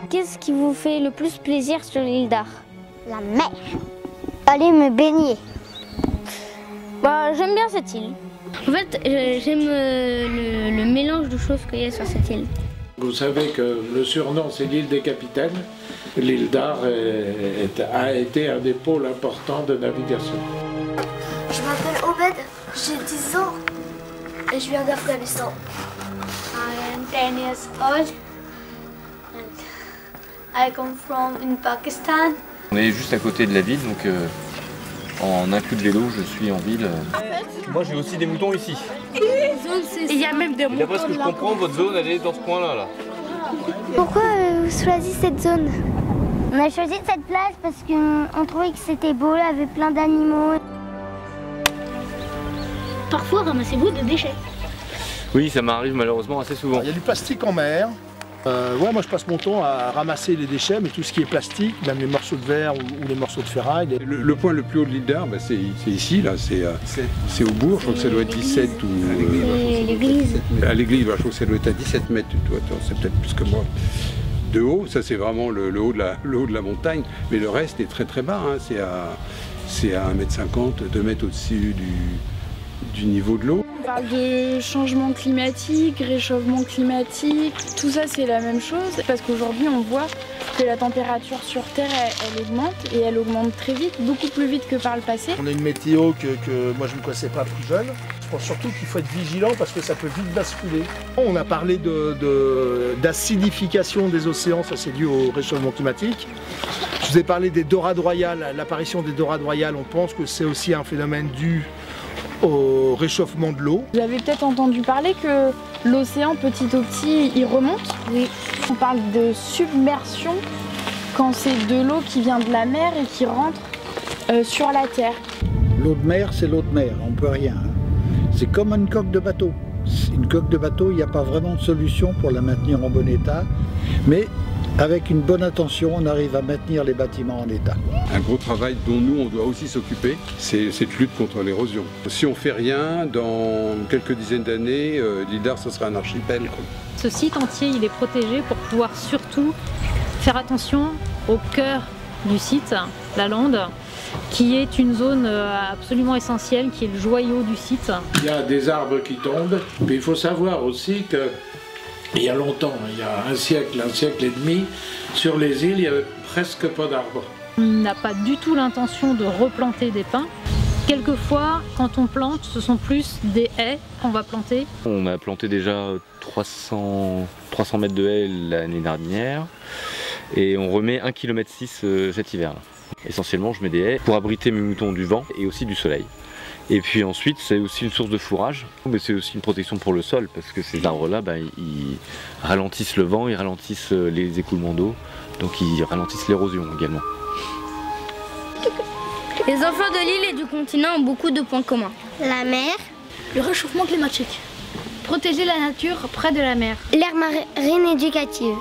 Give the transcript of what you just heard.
Qu'est-ce qui vous fait le plus plaisir sur l'île d'Ar? La mer. Aller me baigner. Bah, j'aime bien cette île. En fait, j'aime le mélange de choses qu'il y a sur cette île. Vous savez que le surnom, c'est l'île des capitaines. L'île d'Ar a été un des pôles importants de navigation. Je m'appelle Obed, j'ai 10 ans et je viens d'Afghanistan. I am 10 years old and I come from in Pakistan. On est juste à côté de la ville, donc en un coup de vélo, je suis en ville. Moi, j'ai aussi des moutons ici. Il y a même des moutons. D'après ce que je comprends, votre zone, elle est dans ce coin-là. Là. Pourquoi vous choisissez cette zone? On a choisi cette place parce qu'on trouvait que c'était beau, il y avait plein d'animaux. Parfois, ramassez-vous des déchets? Oui, ça m'arrive malheureusement assez souvent. Il y a du plastique en mer. Moi je passe mon temps à ramasser les déchets, mais tout ce qui est plastique, même les morceaux de verre ou les morceaux de ferraille. Le point le plus haut de l'île d'Ar, c'est ici, là, c'est au bourg, je crois que ça doit être 17 ou... L'église. À l'église, je crois que ça doit être à 17 mètres, c'est peut-être plus que moi. De haut, ça c'est vraiment le haut de la montagne, mais le reste est très très bas, hein. C'est à 1,50 m, 2 mètres au-dessus du niveau de l'eau. On parle de changement climatique, réchauffement climatique, tout ça c'est la même chose parce qu'aujourd'hui on voit que la température sur Terre elle augmente et elle augmente très vite, beaucoup plus vite que par le passé. On a une météo que moi je ne connaissais pas plus jeune. Je pense surtout qu'il faut être vigilant parce que ça peut vite basculer. On a parlé d'acidification des océans, ça c'est dû au réchauffement climatique. Je vous ai parlé des dorades royales, l'apparition des dorades royales, on pense que c'est aussi un phénomène dû au réchauffement de l'eau. Vous avez peut-être entendu parler que l'océan petit à petit il remonte. Oui. On parle de submersion quand c'est de l'eau qui vient de la mer et qui rentre sur la terre. L'eau de mer, c'est l'eau de mer, on ne peut rien. C'est comme une coque de bateau. Une coque de bateau, il n'y a pas vraiment de solution pour la maintenir en bon état. Mais avec une bonne attention, on arrive à maintenir les bâtiments en état. Un gros travail dont nous, on doit aussi s'occuper, c'est cette lutte contre l'érosion. Si on ne fait rien, dans quelques dizaines d'années, l'île d'Ar, ce sera un archipel. Ce site entier, il est protégé pour pouvoir surtout faire attention au cœur du site, la lande, qui est une zone absolument essentielle, qui est le joyau du site. Il y a des arbres qui tombent, mais il faut savoir aussi que il y a longtemps, il y a un siècle et demi, sur les îles, il n'y avait presque pas d'arbres. On n'a pas du tout l'intention de replanter des pins. Quelquefois, quand on plante, ce sont plus des haies qu'on va planter. On a planté déjà 300 mètres de haies l'année dernière et on remet 1,6 km cet hiver. Essentiellement, je mets des haies pour abriter mes moutons du vent et aussi du soleil. Et puis ensuite, c'est aussi une source de fourrage, mais c'est aussi une protection pour le sol, parce que ces arbres-là, ils ralentissent le vent, ils ralentissent les écoulements d'eau, donc ils ralentissent l'érosion également. Les enfants de l'île et du continent ont beaucoup de points communs. La mer. Le réchauffement climatique. Protéger la nature près de la mer. L'aire marine éducative.